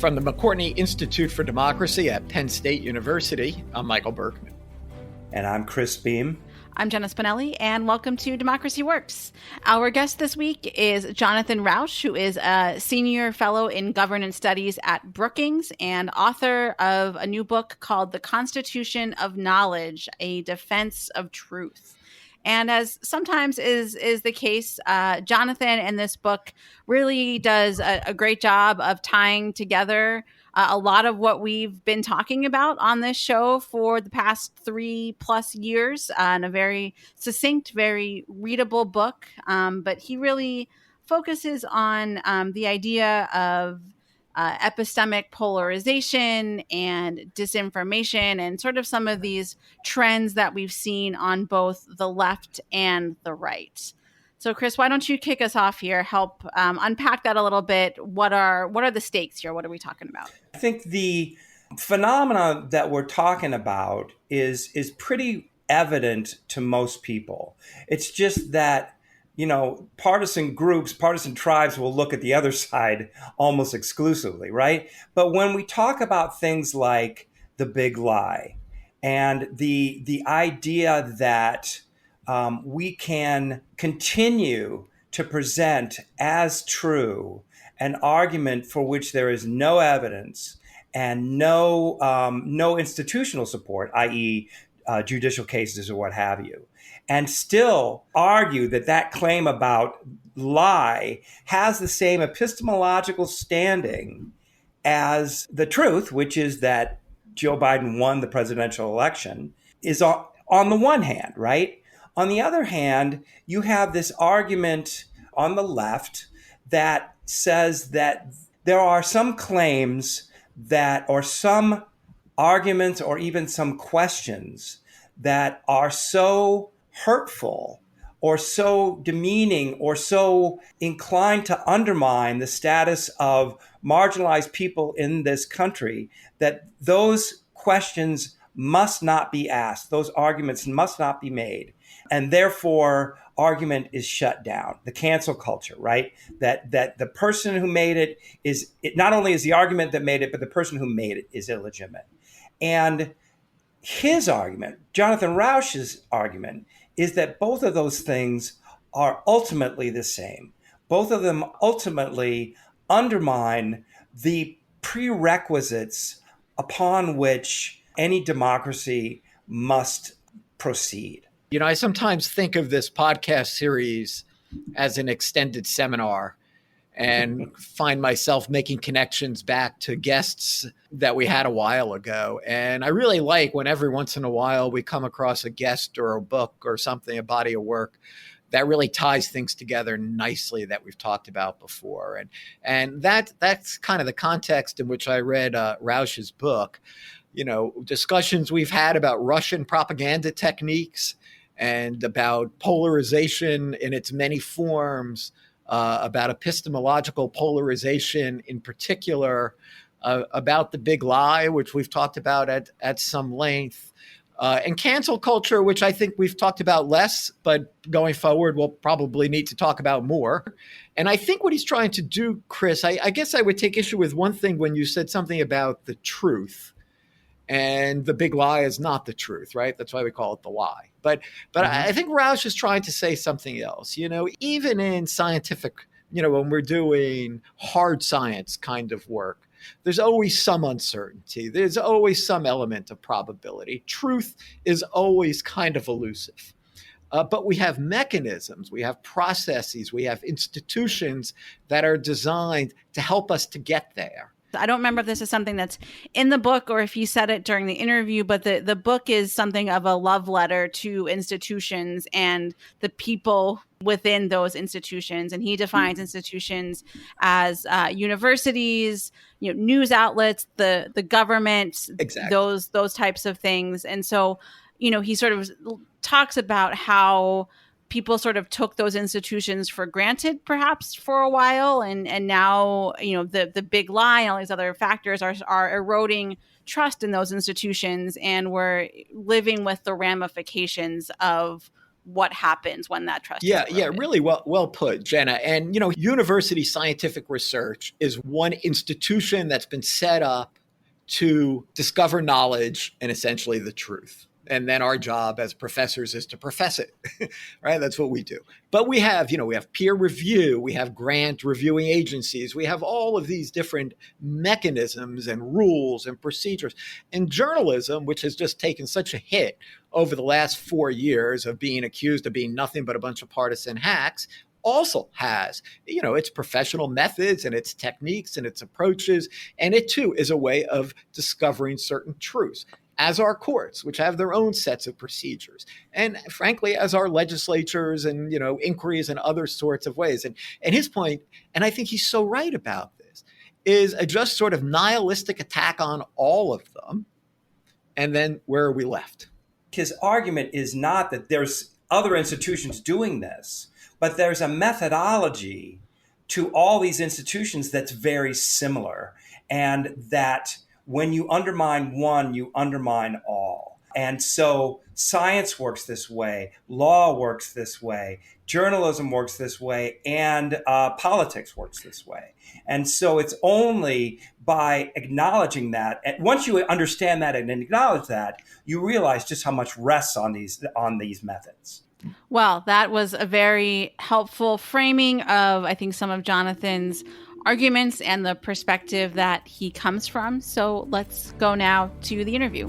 From the McCourtney Institute for Democracy at Penn State University, I'm Michael Berkman. And I'm Chris Beam. I'm Jenna Spinelli, and welcome to Democracy Works. Our guest this week is Jonathan Rauch, who is a senior fellow in governance studies at Brookings and author of a new book called The Constitution of Knowledge, A Defense of Truth. And as sometimes is the case, Jonathan in this book really does a great job of tying together a lot of what we've been talking about on this show for the past 3+ years in a very succinct, very readable book. But he really focuses on the idea of epistemic polarization and disinformation and sort of some of these trends that we've seen on both the left and the right. So, Chris, why don't you kick us off here? Help unpack that a little bit. What are the stakes here? What are we talking about? I think the phenomena that we're talking about is pretty evident to most people. It's just that, partisan groups, partisan tribes will look at the other side almost exclusively, right? But when we talk about things like the big lie and the idea that we can continue to present as true an argument for which there is no evidence and no institutional support, i.e., judicial cases or what have you, and still argue that claim about lie has the same epistemological standing as the truth, which is that Joe Biden won the presidential election, is on the one hand, right? On the other hand, you have this argument on the left that says that there are some claims that, or some arguments, or even some questions that are so hurtful or so demeaning or so inclined to undermine the status of marginalized people in this country that those questions must not be asked. Those arguments must not be made. And therefore, argument is shut down. The cancel culture, right? That the person who made it not only is the argument that made it, but the person who made it is illegitimate. And his argument, Jonathan Rauch's argument, is that both of those things are ultimately the same. Both of them ultimately undermine the prerequisites upon which any democracy must proceed. I sometimes think of this podcast series as an extended seminar and find myself making connections back to guests that we had a while ago. And I really like when every once in a while we come across a guest or a book or something, a body of work that really ties things together nicely that we've talked about before. And that's kind of the context in which I read Rauch's book. Discussions we've had about Russian propaganda techniques and about polarization in its many forms, about epistemological polarization in particular, about the big lie, which we've talked about at some length, and cancel culture, which I think we've talked about less, but going forward, we'll probably need to talk about more. And I think what he's trying to do, Chris, I guess I would take issue with one thing when you said something about the truth. And the big lie is not the truth, right? That's why we call it the lie. But I think Rauch is trying to say something else. Even in scientific, when we're doing hard science kind of work, there's always some uncertainty. There's always some element of probability. Truth is always kind of elusive. But we have mechanisms, we have processes, we have institutions that are designed to help us to get there. I don't remember if this is something that's in the book or if you said it during the interview, but the book is something of a love letter to institutions and the people within those institutions. And he defines institutions as universities, news outlets, the government, exactly. those types of things. And so, he sort of talks about how people sort of took those institutions for granted, perhaps for a while. And now, the big lie and all these other factors are eroding trust in those institutions. And we're living with the ramifications of what happens when that trust is Yeah, eroded. really well put, Jenna. And, university scientific research is one institution that's been set up to discover knowledge and essentially the truth. And then our job as professors is to profess it, right? That's what we do. But we have peer review, we have grant reviewing agencies, we have all of these different mechanisms and rules and procedures. And journalism, which has just taken such a hit over the last 4 years of being accused of being nothing but a bunch of partisan hacks, also has, its professional methods and its techniques and its approaches. And it too is a way of discovering certain truths, as our courts, which have their own sets of procedures, and frankly, as our legislatures and, inquiries and other sorts of ways. And his point, and I think he's so right about this, is a just sort of nihilistic attack on all of them. And then where are we left? His argument is not that there's other institutions doing this, but there's a methodology to all these institutions that's very similar, and that when you undermine one, you undermine all. And so science works this way, law works this way, journalism works this way, and politics works this way. And so it's only by acknowledging that, and once you understand that and acknowledge that, you realize just how much rests on these methods. Well, that was a very helpful framing of, I think, some of Jonathan's arguments and the perspective that he comes from. So let's go now to the interview.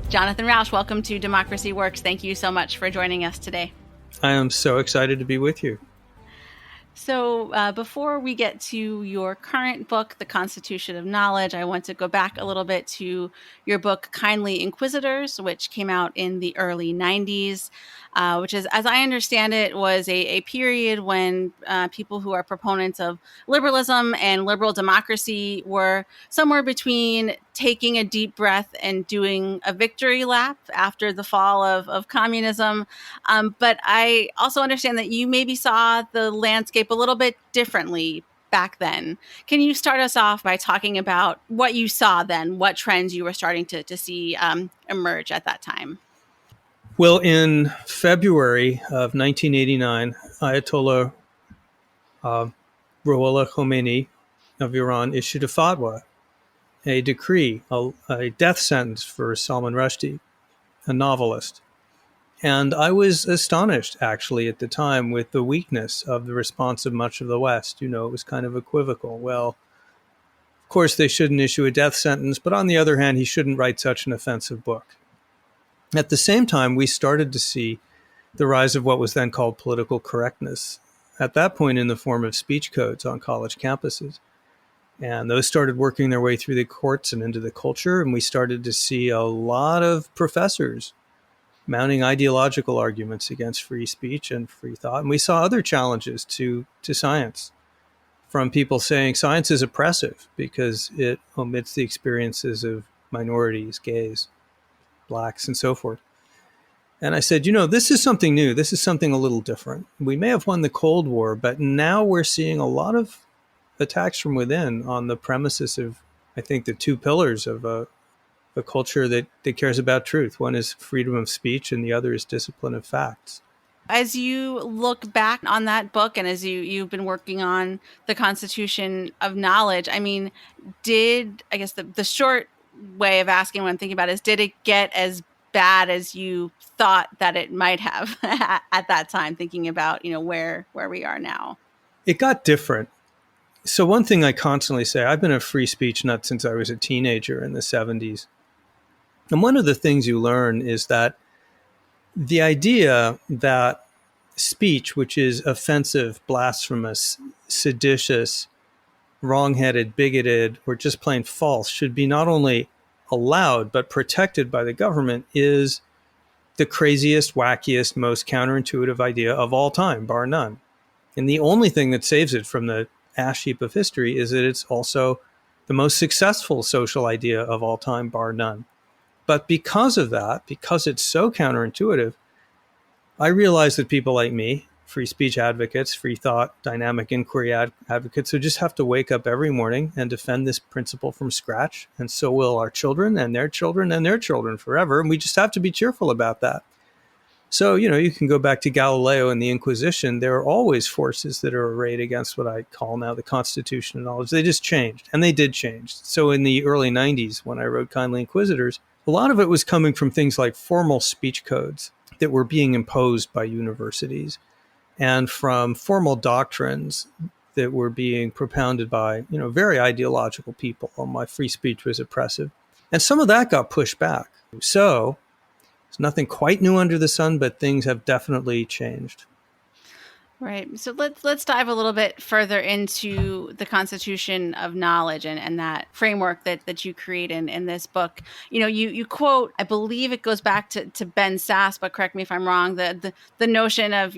Jonathan Rauch, welcome to Democracy Works. Thank you so much for joining us today. I am so excited to be with you. So before we get to your current book, The Constitution of Knowledge, I want to go back a little bit to your book, Kindly Inquisitors, which came out in the early 90s, which is, as I understand it, was a period when people who are proponents of liberalism and liberal democracy were somewhere between taking a deep breath and doing a victory lap after the fall of communism. But I also understand that you maybe saw the landscape a little bit differently back then. Can you start us off by talking about what you saw then, what trends you were starting to see emerge at that time? Well, in February of 1989, Ayatollah Ruhollah Khomeini of Iran issued a fatwa, a decree, a death sentence for Salman Rushdie, a novelist. And I was astonished, actually, at the time with the weakness of the response of much of the West. It was kind of equivocal. Well, of course, they shouldn't issue a death sentence, but on the other hand, he shouldn't write such an offensive book. At the same time, we started to see the rise of what was then called political correctness, at that point in the form of speech codes on college campuses. And those started working their way through the courts and into the culture, and we started to see a lot of professors mounting ideological arguments against free speech and free thought. And we saw other challenges to science, from people saying science is oppressive because it omits the experiences of minorities, gays, blacks, and so forth. And I said, this is something new. This is something a little different. We may have won the Cold War, but now we're seeing a lot of attacks from within on the premises of, I think, the two pillars of a culture that cares about truth. One is freedom of speech, and the other is discipline of facts. As you look back on that book, and as you've been working on the Constitution of Knowledge, I mean, I guess the short way of asking what I'm thinking about is, did it get as bad as you thought that it might have at that time, thinking about, where we are now? It got different. So one thing I constantly say, I've been a free speech nut since I was a teenager in the 70s. And one of the things you learn is that the idea that speech, which is offensive, blasphemous, seditious, wrong-headed, bigoted, or just plain false, should be not only allowed but protected by the government, is the craziest, wackiest, most counterintuitive idea of all time, bar none. And the only thing that saves it from the ash heap of history is that it's also the most successful social idea of all time, bar none. But because of that, because it's so counterintuitive, I realized that people like me, free speech advocates, free thought, dynamic inquiry advocates who just have to wake up every morning and defend this principle from scratch. And so will our children and their children and their children forever. And we just have to be cheerful about that. So, you can go back to Galileo and the Inquisition. There are always forces that are arrayed against what I call now the Constitution of Knowledge. They just changed, and they did change. So in the early 90s, when I wrote Kindly Inquisitors, a lot of it was coming from things like formal speech codes that were being imposed by universities and from formal doctrines that were being propounded by, very ideological people. Oh, my free speech was oppressive. And some of that got pushed back. So there's nothing quite new under the sun, but things have definitely changed. Right. So let's dive a little bit further into the Constitution of Knowledge and that framework that you create in this book. You quote, I believe it goes back to Ben Sass, but correct me if I'm wrong, the notion of,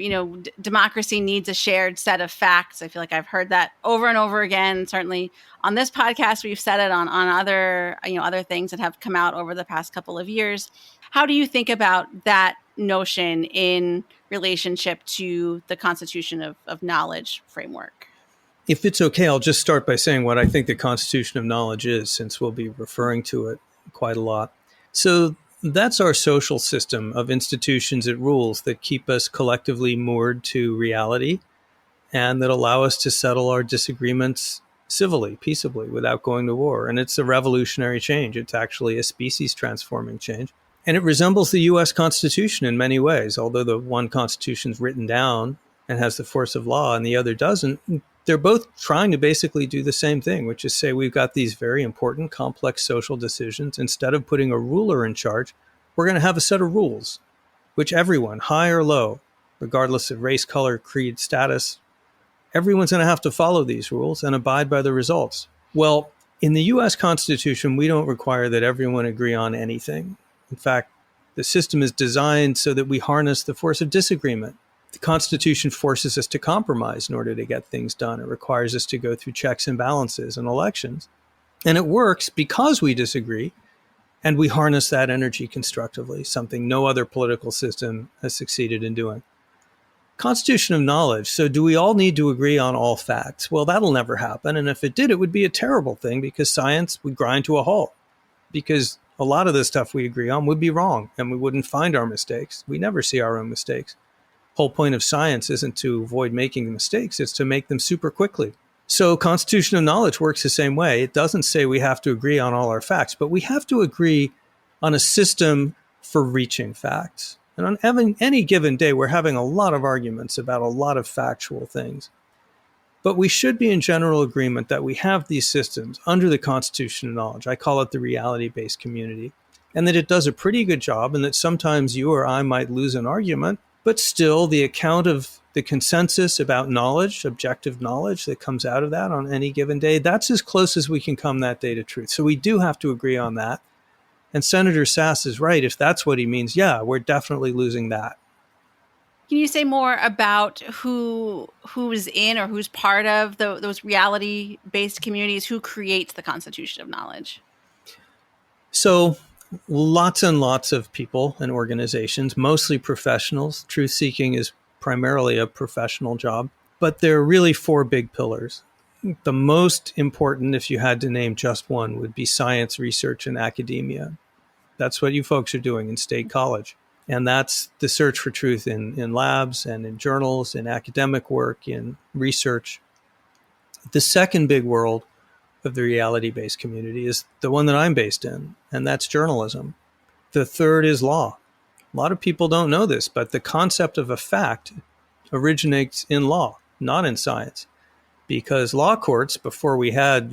democracy needs a shared set of facts. I feel like I've heard that over and over again. Certainly on this podcast, we've said it on other, other things that have come out over the past couple of years. How do you think about that notion in relationship to the Constitution of Knowledge framework? If it's okay, I'll just start by saying what I think the Constitution of Knowledge is, since we'll be referring to it quite a lot. So that's our social system of institutions and rules that keep us collectively moored to reality and that allow us to settle our disagreements civilly, peaceably, without going to war. And it's a revolutionary change. It's actually a species transforming change. And it resembles the U.S. Constitution in many ways, although the one Constitution is written down and has the force of law and the other doesn't. They're both trying to basically do the same thing, which is say we've got these very important, complex social decisions. Instead of putting a ruler in charge, we're going to have a set of rules, which everyone, high or low, regardless of race, color, creed, status, everyone's going to have to follow these rules and abide by the results. Well, in the U.S. Constitution, we don't require that everyone agree on anything. In fact, the system is designed so that we harness the force of disagreement. The Constitution forces us to compromise in order to get things done. It requires us to go through checks and balances and elections. And it works because we disagree, and we harness that energy constructively, something no other political system has succeeded in doing. Constitution of Knowledge. So do we all need to agree on all facts? Well, that'll never happen. And if it did, it would be a terrible thing because science would grind to a halt. Because a lot of the stuff we agree on would be wrong and we wouldn't find our mistakes. We never see our own mistakes. Whole point of science isn't to avoid making mistakes, it's to make them super quickly. So Constitution of Knowledge works the same way. It doesn't say we have to agree on all our facts, but we have to agree on a system for reaching facts. And on any given day, we're having a lot of arguments about a lot of factual things. But we should be in general agreement that we have these systems under the Constitution of Knowledge. I call it the reality-based community. And that it does a pretty good job, and that sometimes you or I might lose an argument, but still the account of the consensus about knowledge, objective knowledge that comes out of that on any given day, that's as close as we can come that day to truth. So we do have to agree on that. And Senator Sass is right. If that's what he means, yeah, we're definitely losing that. Can you say more about who's in or who's part of those reality-based communities? Who creates the Constitution of Knowledge? So lots and lots of people and organizations, mostly professionals. Truth-seeking is primarily a professional job. But there are really four big pillars. The most important, if you had to name just one, would be science, research, and academia. That's what you folks are doing in State College. And that's the search for truth in labs and in journals, in academic work, in research. The second big world of the reality-based community is the one that I'm based in, and that's journalism. The third is law. A lot of people don't know this, but the concept of a fact originates in law, not in science. Because law courts, before we had,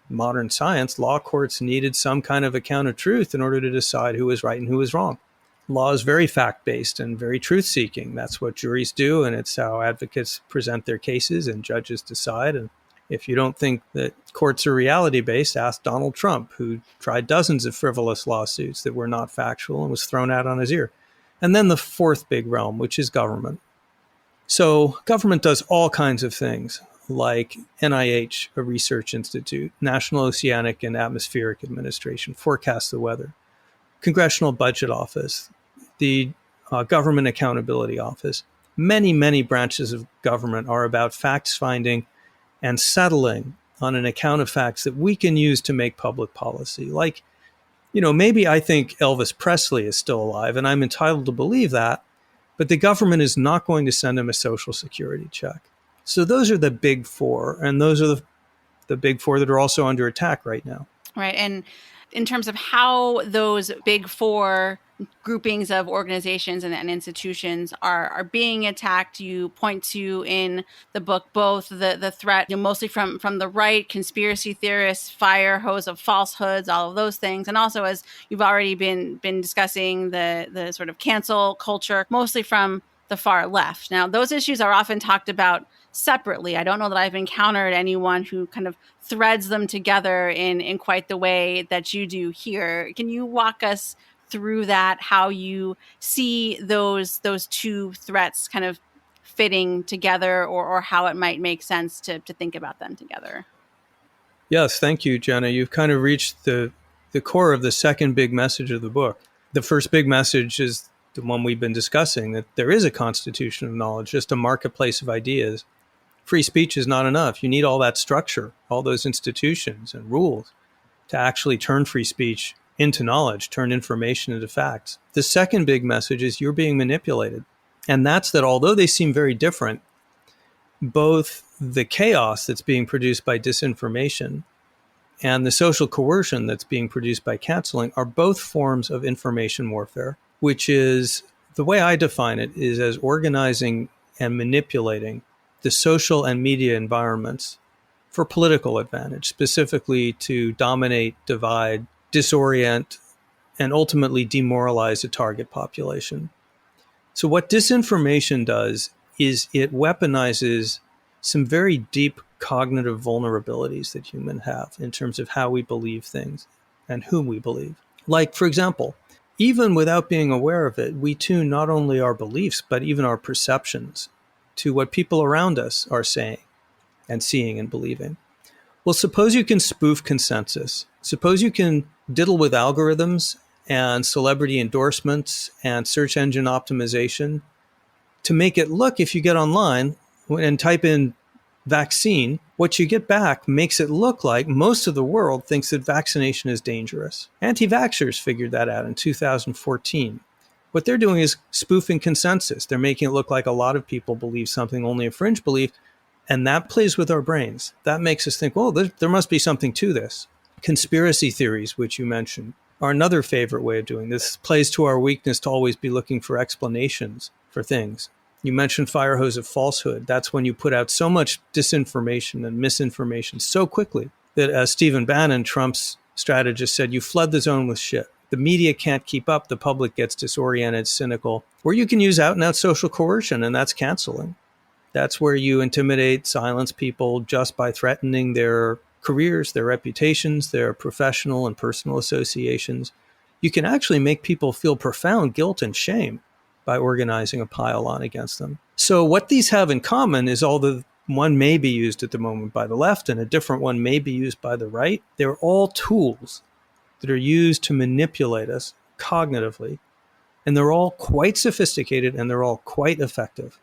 modern science, law courts needed some kind of account of truth in order to decide who was right and who was wrong. Law is very fact-based and very truth-seeking. That's what juries do, and it's how advocates present their cases and judges decide. And if you don't think that courts are reality-based, ask Donald Trump, who tried dozens of frivolous lawsuits that were not factual and was thrown out on his ear. And then the fourth big realm, which is government. So government does all kinds of things, like NIH, a research institute, National Oceanic and Atmospheric Administration, forecasts the weather. Congressional Budget Office, the Government Accountability Office. Many, many branches of government are about facts finding and settling on an account of facts that we can use to make public policy. Like, maybe I think Elvis Presley is still alive, and I'm entitled to believe that, but the government is not going to send him a Social Security check. So those are the big four, and those are the big four that are also under attack right now. Right. And in terms of how those big four groupings of organizations and institutions are being attacked, you point to in the book both the threat, mostly from the right, conspiracy theorists, fire hose of falsehoods, all of those things, and also, as you've already been discussing, the sort of cancel culture, mostly from the far left. Now, those issues are often talked about separately. I don't know that I've encountered anyone who kind of threads them together in quite the way that you do here. Can you walk us through that, how you see those two threats kind of fitting together, or how it might make sense to think about them together? Yes, thank you, Jenna. You've kind of reached the core of the second big message of the book. The first big message is the one we've been discussing, that there is a constitution of knowledge, just a marketplace of ideas. Free speech is not enough. You need all that structure, all those institutions and rules to actually turn free speech into knowledge, turn information into facts. The second big message is you're being manipulated. And that's that although they seem very different, both the chaos that's being produced by disinformation and the social coercion that's being produced by canceling are both forms of information warfare, which is, the way I define it, is as organizing and manipulating the social and media environments for political advantage, specifically to dominate, divide, disorient, and ultimately demoralize a target population. So what disinformation does is it weaponizes some very deep cognitive vulnerabilities that humans have in terms of how we believe things and whom we believe. Like, for example, even without being aware of it, we tune not only our beliefs, but even our perceptions to what people around us are saying and seeing and believing. Well, suppose you can spoof consensus. Suppose you can diddle with algorithms and celebrity endorsements and search engine optimization to make it look, if you get online and type in vaccine, what you get back makes it look like most of the world thinks that vaccination is dangerous. Anti-vaxxers figured that out in 2014. What they're doing is spoofing consensus. They're making it look like a lot of people believe something only a fringe belief, and that plays with our brains. That makes us think, well, there must be something to this. Conspiracy theories, which you mentioned, are another favorite way of doing this. Plays to our weakness to always be looking for explanations for things. You mentioned fire hose of falsehood. That's when you put out so much disinformation and misinformation so quickly that, as Stephen Bannon, Trump's strategist, said, you flood the zone with shit. The media can't keep up. The public gets disoriented, cynical. Or you can use out and out social coercion, and that's canceling. That's where you intimidate, silence people just by threatening their careers, their reputations, their professional and personal associations. You can actually make people feel profound guilt and shame by organizing a pile-on against them. So what these have in common is although one may be used at the moment by the left and a different one may be used by the right, they're all tools that are used to manipulate us cognitively. And they're all quite sophisticated and they're all quite effective.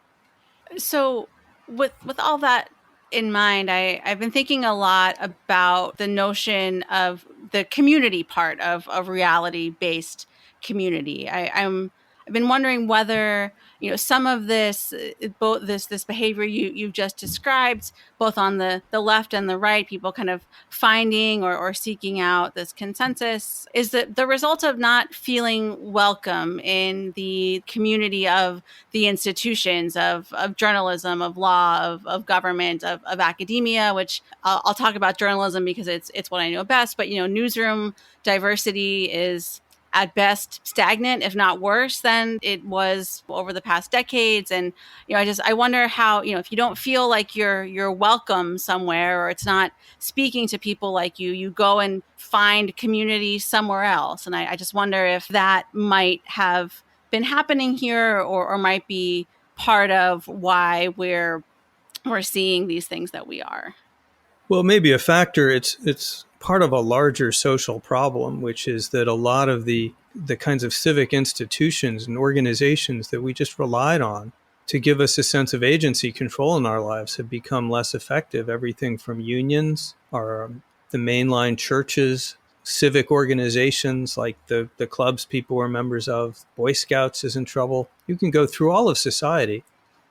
So with all that in mind, I've been thinking a lot about the notion of the community part of reality-based community. I've been wondering whether, some of this, both this behavior you've just described, both on the left and the right, people kind of finding or seeking out this consensus, is that the result of not feeling welcome in the community of the institutions of journalism, of law, of government, of academia, which I'll talk about journalism because it's what I know best. But, newsroom diversity is at best stagnant, if not worse than it was over the past decades. And, I wonder how, if you don't feel like you're welcome somewhere, or it's not speaking to people like you go and find community somewhere else. And I just wonder if that might have been happening here or might be part of why we're seeing these things that we are. Well, maybe a factor. It's part of a larger social problem, which is that a lot of the kinds of civic institutions and organizations that we just relied on to give us a sense of agency, control in our lives have become less effective. Everything from unions, or the mainline churches, civic organizations like the clubs people were members of, Boy Scouts is in trouble. You can go through all of society.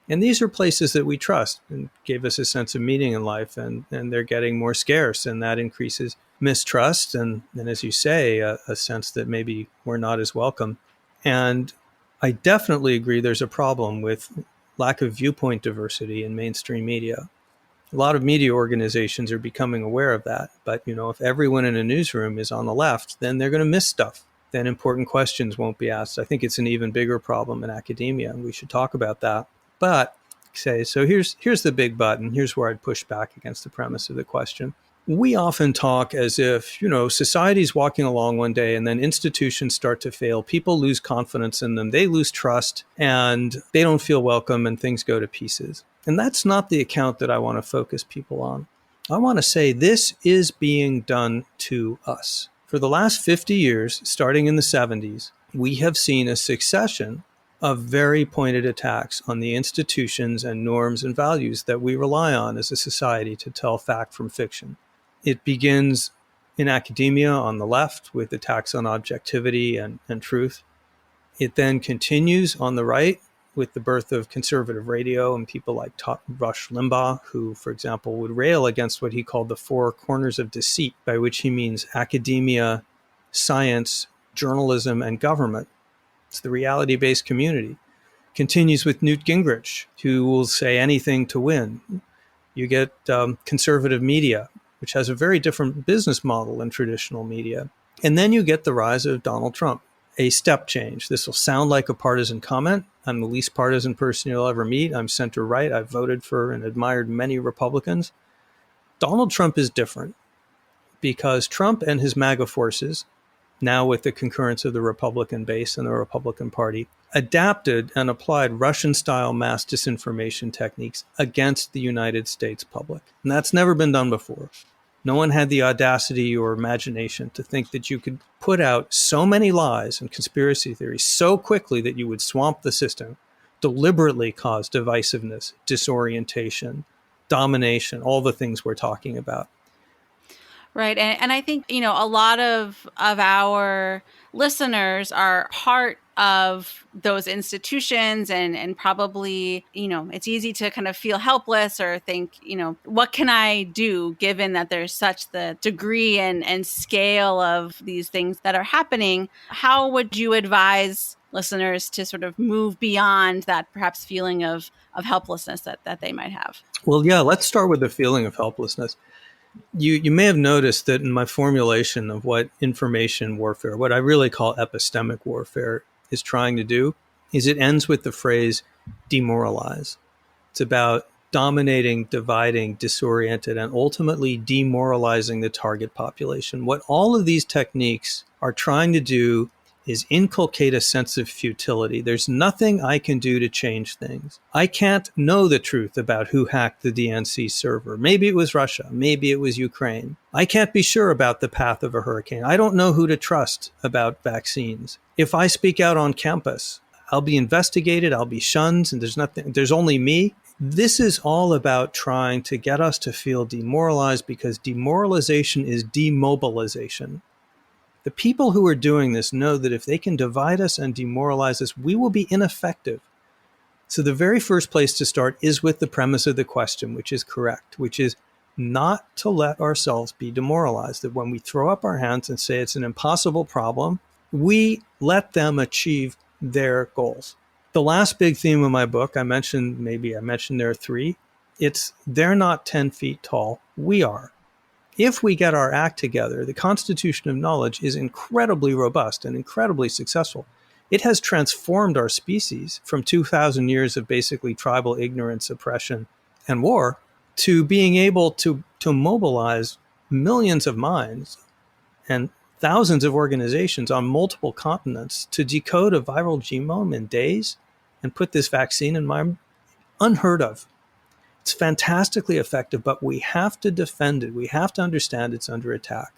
And these are places that we trust and gave us a sense of meaning in life, and they're getting more scarce, and that increases mistrust and as you say, a sense that maybe we're not as welcome. And I definitely agree there's a problem with lack of viewpoint diversity in mainstream media. A lot of media organizations are becoming aware of that. But, if everyone in a newsroom is on the left, then they're going to miss stuff. Then important questions won't be asked. I think it's an even bigger problem in academia, and we should talk about that. But so here's the big but, and here's where I'd push back against the premise of the question. We often talk as if, society's walking along one day and then institutions start to fail. People lose confidence in them. They lose trust and they don't feel welcome and things go to pieces. And that's not the account that I want to focus people on. I want to say this is being done to us. For the last 50 years, starting in the 70s, we have seen a succession of very pointed attacks on the institutions and norms and values that we rely on as a society to tell fact from fiction. It begins in academia on the left with attacks on objectivity and truth. It then continues on the right with the birth of conservative radio and people like Rush Limbaugh, who, for example, would rail against what he called the four corners of deceit, by which he means academia, science, journalism, and government. It's the reality-based community. Continues with Newt Gingrich, who will say anything to win. You get conservative media, which has a very different business model than traditional media. And then you get the rise of Donald Trump, a step change. This will sound like a partisan comment. I'm the least partisan person you'll ever meet. I'm center-right. I've voted for and admired many Republicans. Donald Trump is different because Trump and his MAGA forces, now with the concurrence of the Republican base and the Republican Party, adapted and applied Russian-style mass disinformation techniques against the United States public. And that's never been done before. No one had the audacity or imagination to think that you could put out so many lies and conspiracy theories so quickly that you would swamp the system, deliberately cause divisiveness, disorientation, domination, all the things we're talking about. Right. And I think, a lot of our listeners are part of those institutions and probably, it's easy to kind of feel helpless or think, what can I do given that there's such the degree and scale of these things that are happening? How would you advise listeners to sort of move beyond that perhaps feeling of helplessness that they might have? Well, yeah, let's start with the feeling of helplessness. You may have noticed that in my formulation of what information warfare, what I really call epistemic warfare, is trying to do, is it ends with the phrase demoralize. It's about dominating, dividing, disoriented, and ultimately demoralizing the target population. What all of these techniques are trying to do is inculcate a sense of futility. There's nothing I can do to change things. I can't know the truth about who hacked the DNC server. Maybe it was Russia. Maybe it was Ukraine. I can't be sure about the path of a hurricane. I don't know who to trust about vaccines. If I speak out on campus, I'll be investigated, I'll be shunned, and there's only me. This is all about trying to get us to feel demoralized, because demoralization is demobilization. The people who are doing this know that if they can divide us and demoralize us, we will be ineffective. So the very first place to start is with the premise of the question, which is correct, which is not to let ourselves be demoralized. That when we throw up our hands and say it's an impossible problem, we let them achieve their goals. The last big theme of my book, I mentioned there are three. It's they're not 10 feet tall, we are. If we get our act together, the Constitution of Knowledge is incredibly robust and incredibly successful. It has transformed our species from 2,000 years of basically tribal ignorance, oppression, and war to being able to mobilize millions of minds and thousands of organizations on multiple continents to decode a viral genome in days and put this vaccine in mind. Unheard of. It's fantastically effective, but we have to defend it. We have to understand it's under attack.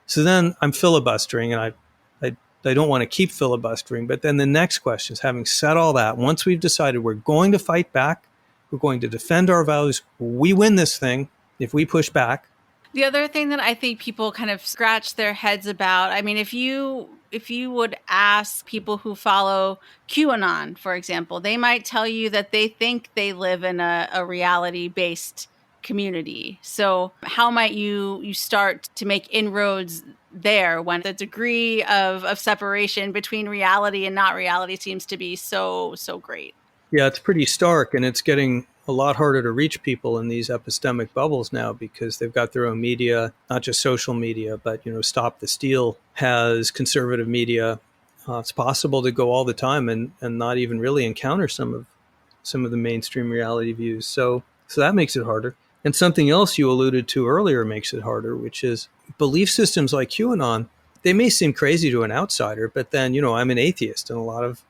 So then I'm filibustering, and I They don't want to keep filibustering. But then the next question is, having said all that, once we've decided we're going to fight back, we're going to defend our values, we win this thing if we push back. The other thing that I think people kind of scratch their heads about, I mean, if you would ask people who follow QAnon, for example, they might tell you that they think they live in a reality-based community. So how might you start to make inroads there when the degree of separation between reality and not reality seems to be so great? Yeah, it's pretty stark, and it's getting a lot harder to reach people in these epistemic bubbles now because they've got their own media, not just social media, but, Stop the Steal has conservative media. It's possible to go all the time and not even really encounter some of the mainstream reality views. So that makes it harder. And something else you alluded to earlier makes it harder, which is belief systems like QAnon. They may seem crazy to an outsider, but then, I'm an atheist, and a lot of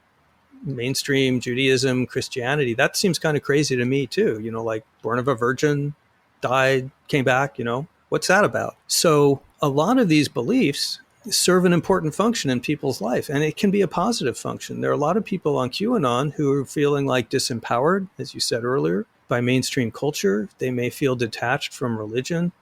mainstream Judaism, Christianity, that seems kind of crazy to me too. Like born of a virgin, died, came back, what's that about? So a lot of these beliefs serve an important function in people's life, and it can be a positive function. There are a lot of people on QAnon who are feeling like disempowered, as you said earlier, by mainstream culture. They may feel detached from religion,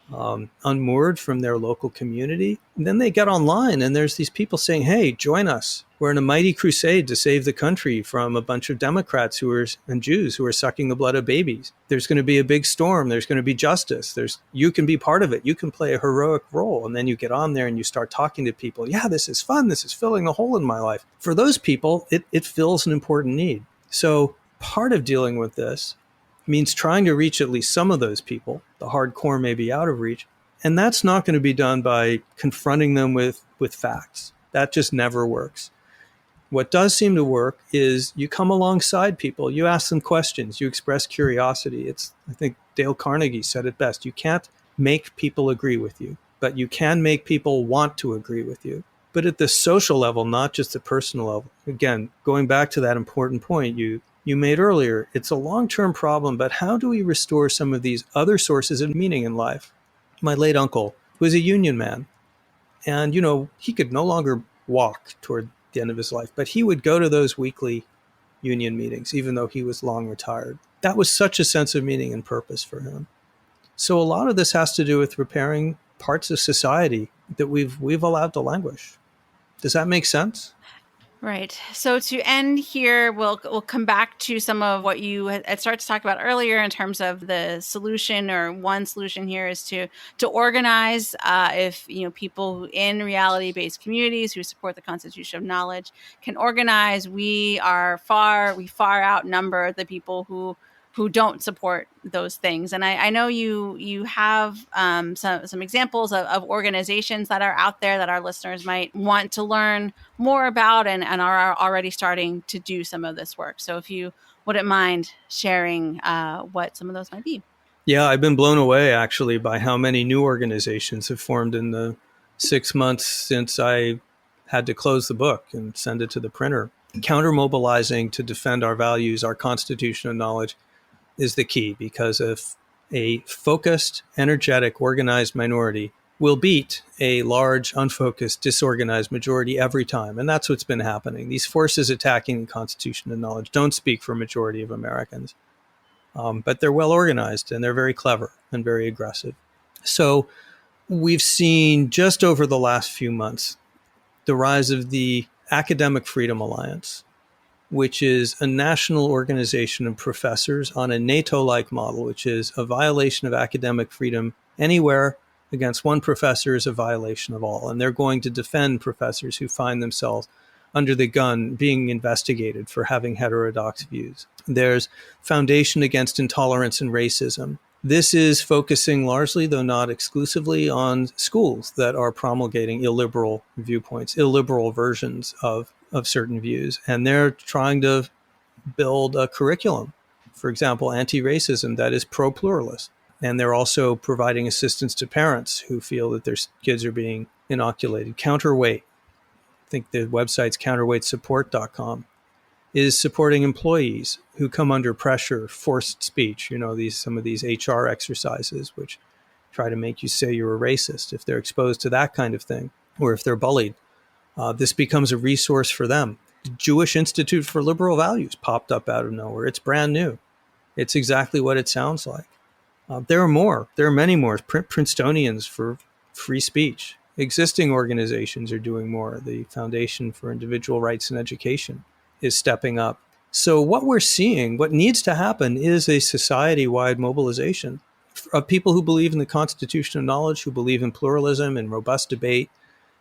unmoored from their local community. And then they get online and there's these people saying, hey, join us. We're in a mighty crusade to save the country from a bunch of Democrats and Jews who are sucking the blood of babies. There's going to be a big storm. There's going to be justice. You can be part of it. You can play a heroic role. And then you get on there and you start talking to people. Yeah, this is fun. This is filling a hole in my life. For those people, it fills an important need. So part of dealing with this means trying to reach at least some of those people. The hardcore may be out of reach. And that's not going to be done by confronting them with facts. That just never works. What does seem to work is you come alongside people, you ask them questions, you express curiosity. I think Dale Carnegie said it best. You can't make people agree with you, but you can make people want to agree with you. But at the social level, not just the personal level. Again, going back to that important point you made earlier, it's a long-term problem, but how do we restore some of these other sources of meaning in life? My late uncle was a union man, and, he could no longer walk toward the end of his life, but he would go to those weekly union meetings, even though he was long retired. That was such a sense of meaning and purpose for him. So a lot of this has to do with repairing parts of society that we've allowed to languish. Does that make sense? Right. So to end here, we'll come back to some of what you had started to talk about earlier in terms of the solution, or one solution here is to organize. If people in reality-based communities who support the Constitution of Knowledge can organize, we far outnumber the people who don't support those things. And I know you have some examples of organizations that are out there that our listeners might want to learn more about and are already starting to do some of this work. So if you wouldn't mind sharing what some of those might be. Yeah, I've been blown away actually by how many new organizations have formed in the 6 months since I had to close the book and send it to the printer. Counter-mobilizing to defend our values, our Constitution of Knowledge, is the key, because if a focused, energetic, organized minority will beat a large, unfocused, disorganized majority every time. And that's what's been happening. These forces attacking the Constitution of Knowledge don't speak for a majority of Americans, but they're well organized and they're very clever and very aggressive. So we've seen just over the last few months the rise of the Academic Freedom Alliance, which is a national organization of professors on a NATO-like model, which is a violation of academic freedom anywhere against one professor is a violation of all. And they're going to defend professors who find themselves under the gun being investigated for having heterodox views. There's Foundation Against Intolerance and Racism. This is focusing largely, though not exclusively, on schools that are promulgating illiberal viewpoints, illiberal versions of certain views. And they're trying to build a curriculum, for example, anti-racism that is pro-pluralist. And they're also providing assistance to parents who feel that their kids are being inoculated. Counterweight, I think the website's counterweightsupport.com, is supporting employees who come under pressure, forced speech, some of these HR exercises, which try to make you say you're a racist if they're exposed to that kind of thing, or if they're bullied. This becomes a resource for them. The Jewish Institute for Liberal Values popped up out of nowhere. It's brand new. It's exactly what it sounds like. There are more. There are many more. Princetonians for free speech. Existing organizations are doing more. The Foundation for Individual Rights and Education is stepping up. So what we're seeing, what needs to happen, is a society-wide mobilization of people who believe in the Constitution of knowledge, who believe in pluralism and robust debate,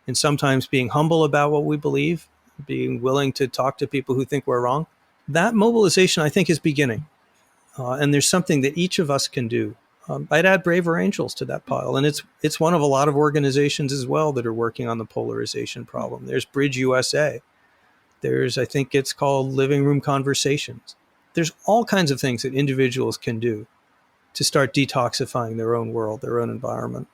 and sometimes being humble about what we believe, being willing to talk to people who think we're wrong. That mobilization, I think, is beginning. And there's something that each of us can do. I'd add Braver Angels to that pile. And it's one of a lot of organizations as well that are working on the polarization problem. There's Bridge USA. There's, I think it's called Living Room Conversations. There's all kinds of things that individuals can do to start detoxifying their own world, their own environment.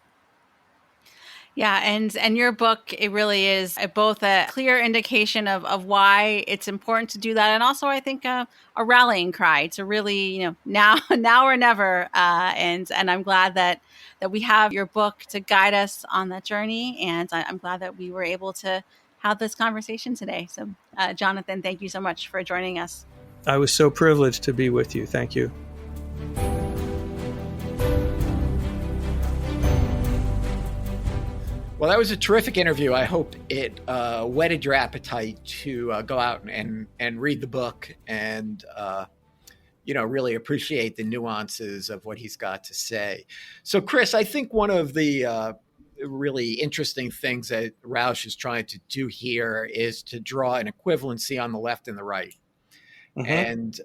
Yeah, and your book, it really is both a clear indication of why it's important to do that, and also I think a rallying cry to really, now or never. And I'm glad that we have your book to guide us on that journey, and I'm glad that we were able to have this conversation today. So, Jonathan, thank you so much for joining us. I was so privileged to be with you. Thank you. Well, that was a terrific interview. I hope it whetted your appetite to go out and read the book and, really appreciate the nuances of what he's got to say. So, Chris, I think one of the really interesting things that Rauch is trying to do here is to draw an equivalency on the left and the right. Mm-hmm. And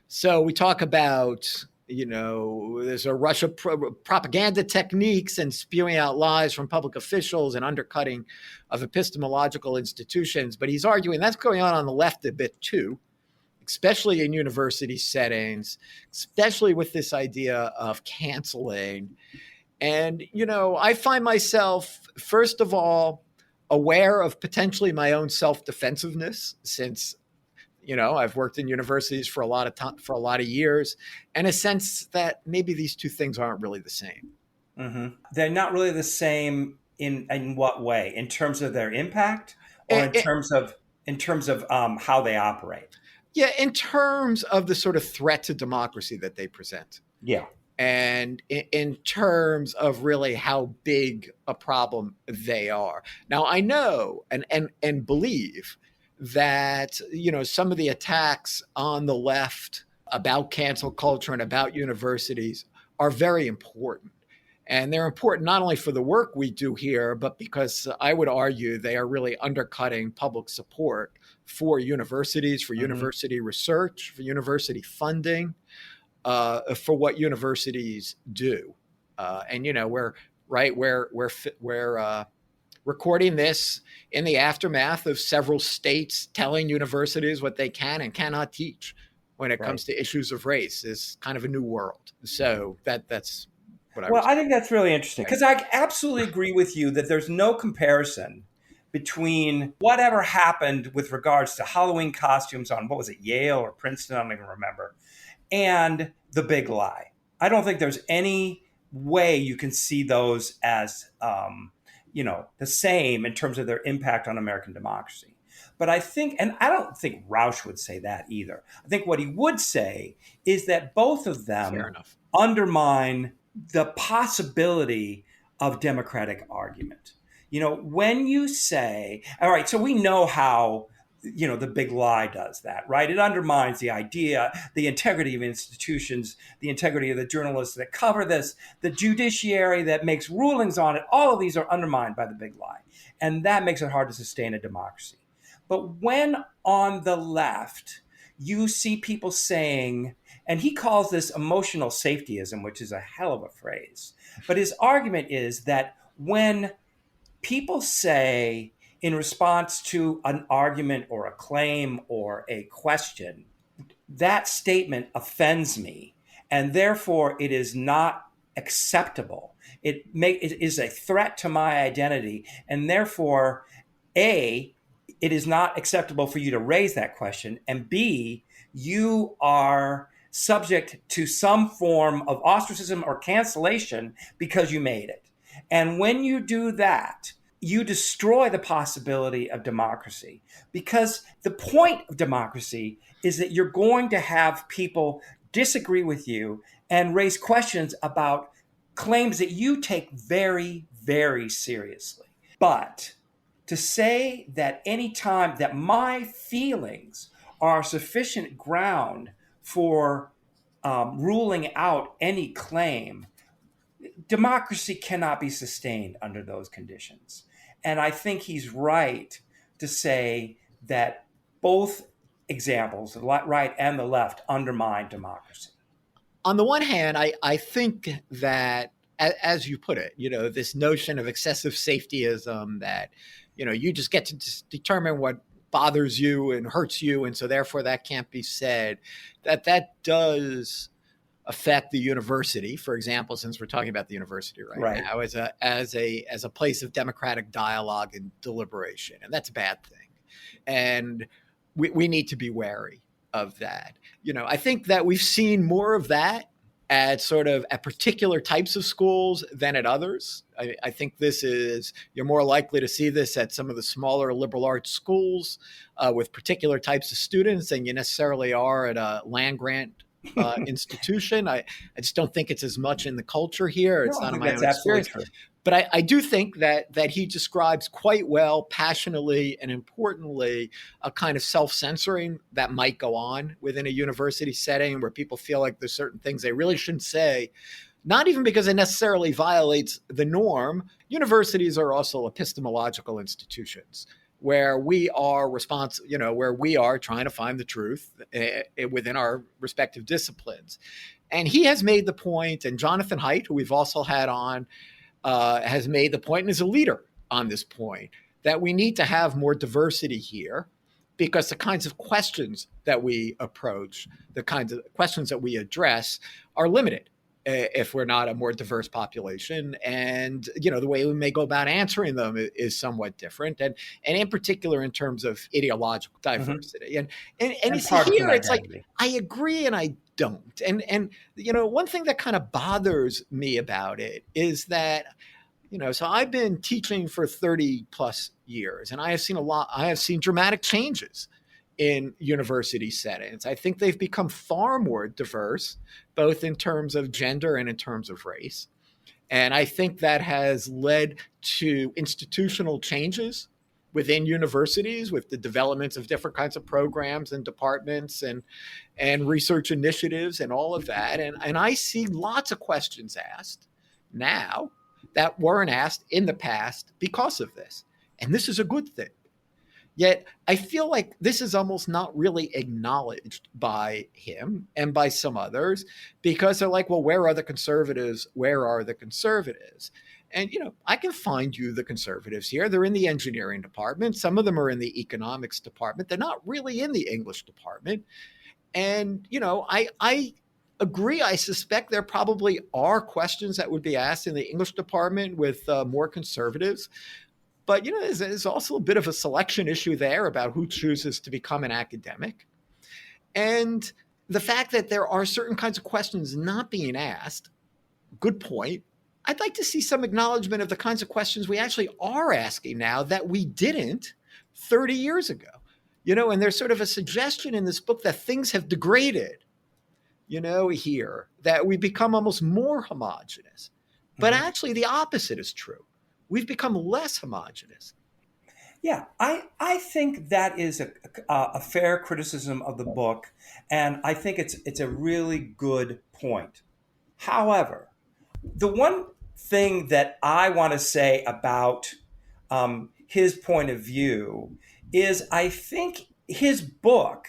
so we talk about there's a rush of propaganda techniques and spewing out lies from public officials and undercutting of epistemological institutions. But he's arguing that's going on the left a bit too, especially in university settings, especially with this idea of canceling. And, I find myself, first of all, aware of potentially my own self-defensiveness since I've worked in universities for a lot of time, for a lot of years, and a sense that maybe these two things aren't really the same. Mm-hmm. They're not really the same in what way? In terms of their impact, or in terms of how they operate? Yeah, in terms of the sort of threat to democracy that they present. Yeah. And in terms of really how big a problem they are. Now, I know and believe that, some of the attacks on the left about cancel culture and about universities are very important. And they're important not only for the work we do here, but because I would argue they are really undercutting public support for universities, for university research, for university funding, for what universities do. And, we're recording this in the aftermath of several states telling universities what they can and cannot teach when it comes to issues of race is kind of a new world. So that's what I think that's really interesting, because I absolutely agree with you that there's no comparison between whatever happened with regards to Halloween costumes on, what was it, Yale or Princeton, I don't even remember, and the big lie. I don't think there's any way you can see those as the same in terms of their impact on American democracy. But I think, and I don't think Rauch would say that either. I think what he would say is that both of them undermine the possibility of democratic argument. When you say, all right, so we know how, the big lie does that, right? It undermines the idea, the integrity of institutions, the integrity of the journalists that cover this, the judiciary that makes rulings on it. All of these are undermined by the big lie. And that makes it hard to sustain a democracy. But when on the left, you see people saying, and he calls this emotional safetyism, which is a hell of a phrase. But his argument is that when people say, in response to an argument or a claim or a question, that statement offends me, and therefore it is not acceptable. It is a threat to my identity, and therefore, A, it is not acceptable for you to raise that question, and B, you are subject to some form of ostracism or cancellation because you made it. And when you do that, you destroy the possibility of democracy, because the point of democracy is that you're going to have people disagree with you and raise questions about claims that you take very, very seriously. But to say that any time that my feelings are sufficient ground for ruling out any claim, democracy cannot be sustained under those conditions. And I think he's right to say that both examples, the right and the left, undermine democracy. On the one hand, I think that, as you put it, this notion of excessive safetyism, that, you just get to determine what bothers you and hurts you, and so therefore that can't be said, that does affect the university, for example, since we're talking about the university right now, as a place of democratic dialogue and deliberation. And that's a bad thing. And we need to be wary of that. I think that we've seen more of that at particular types of schools than at others. I think you're more likely to see this at some of the smaller liberal arts schools with particular types of students than you necessarily are at a land grant institution. I just don't think it's as much in the culture here. It's not in my own experience. But I do think that he describes quite well, passionately and importantly, a kind of self-censoring that might go on within a university setting where people feel like there's certain things they really shouldn't say, not even because it necessarily violates the norm. Universities are also epistemological institutions where we are where we are trying to find the truth within our respective disciplines. And he has made the point, and Jonathan Haidt, who we've also had on, has made the point and is a leader on this point, that we need to have more diversity here because the kinds of questions that we approach, the kinds of questions that we address are limited if we're not a more diverse population. And, the way we may go about answering them is somewhat different. And in particular, in terms of ideological diversity. Mm-hmm. And you see here, it's like, I agree and I don't. And one thing that kind of bothers me about it is that, so I've been teaching for 30 plus years, and I have seen dramatic changes in university settings. I think they've become far more diverse, both in terms of gender and in terms of race. And I think that has led to institutional changes within universities with the developments of different kinds of programs and departments and research initiatives and all of that. And I see lots of questions asked now that weren't asked in the past because of this. And this is a good thing. Yet I feel like this is almost not really acknowledged by him and by some others because they're like, well, where are the conservatives? Where are the conservatives? And, I can find you the conservatives here. They're in the engineering department. Some of them are in the economics department. They're not really in the English department. And, I agree. I suspect there probably are questions that would be asked in the English department with more conservatives. But, there's also a bit of a selection issue there about who chooses to become an academic. And the fact that there are certain kinds of questions not being asked, good point. I'd like to see some acknowledgement of the kinds of questions we actually are asking now that we didn't 30 years ago. And there's sort of a suggestion in this book that things have degraded, here, that we become almost more homogenous. But actually the opposite is true. We've become less homogenous. Yeah, I think that is a fair criticism of the book, and I think it's a really good point. However, the one thing that I want to say about his point of view is I think his book,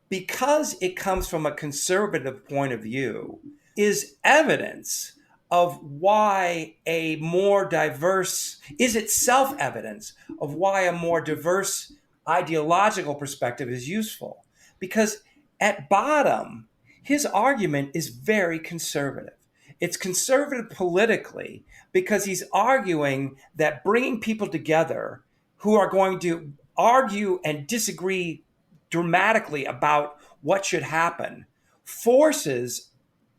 because it comes from a conservative point of view, is evidence of why a more diverse, is itself evidence of why a more diverse ideological perspective is useful. Because at bottom, his argument is very conservative. It's conservative politically because he's arguing that bringing people together who are going to argue and disagree dramatically about what should happen forces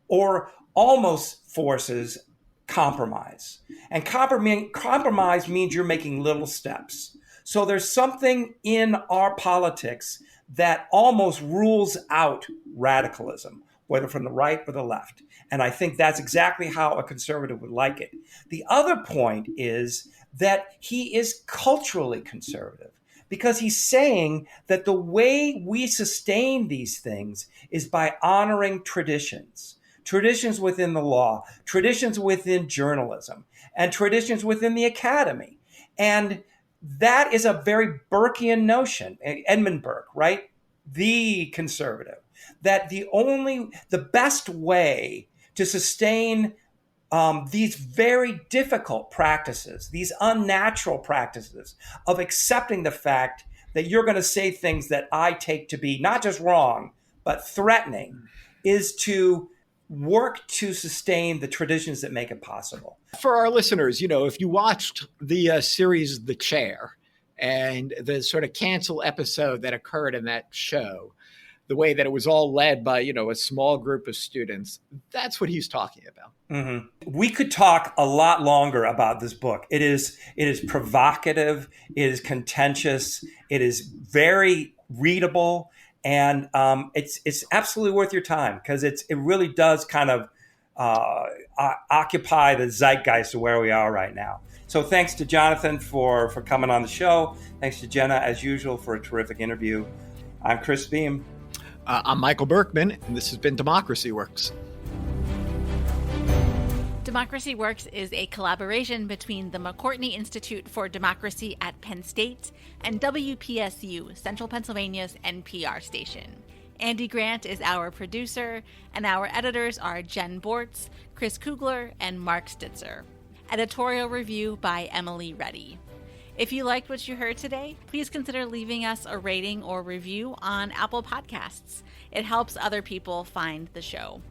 or almost forces compromise. And compromise means you're making little steps. So there's something in our politics that almost rules out radicalism, whether from the right or the left. And I think that's exactly how a conservative would like it. The other point is that he is culturally conservative, because he's saying that the way we sustain these things is by honoring traditions within the law, traditions within journalism, and traditions within the academy. And that is a very Burkean notion. Edmund Burke, right? The conservative, that the best way to sustain these very difficult practices, these unnatural practices of accepting the fact that you're going to say things that I take to be not just wrong, but threatening, is to work to sustain the traditions that make it possible. For our listeners, if you watched the series The Chair and the sort of cancel episode that occurred in that show, the way that it was all led by, a small group of students, that's what he's talking about. Mm-hmm. We could talk a lot longer about this book. It is provocative. It is contentious. It is very readable. And it's absolutely worth your time, because it really does kind of occupy the zeitgeist of where we are right now. So thanks to Jonathan for coming on the show. Thanks to Jenna, as usual, for a terrific interview. I'm Chris Beam. I'm Michael Berkman, and this has been Democracy Works. Democracy Works is a collaboration between the McCourtney Institute for Democracy at Penn State and WPSU, Central Pennsylvania's NPR station. Andy Grant is our producer, and our editors are Jen Bortz, Chris Kugler, and Mark Stitzer. Editorial review by Emily Reddy. If you liked what you heard today, please consider leaving us a rating or review on Apple Podcasts. It helps other people find the show.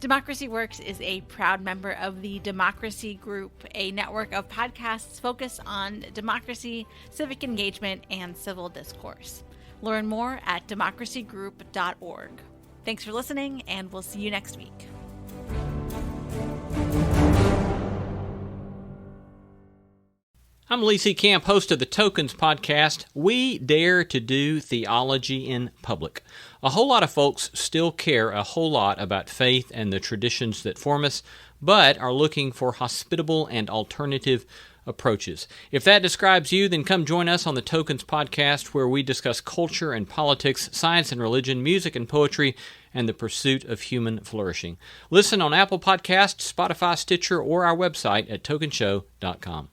Democracy Works is a proud member of the Democracy Group, a network of podcasts focused on democracy, civic engagement, and civil discourse. Learn more at democracygroup.org. Thanks for listening, and we'll see you next week. I'm Lee C. Camp, host of the Tokens podcast. We dare to do theology in public. A whole lot of folks still care a whole lot about faith and the traditions that form us, but are looking for hospitable and alternative approaches. If that describes you, then come join us on the Tokens podcast, where we discuss culture and politics, science and religion, music and poetry, and the pursuit of human flourishing. Listen on Apple Podcasts, Spotify, Stitcher, or our website at tokenshow.com.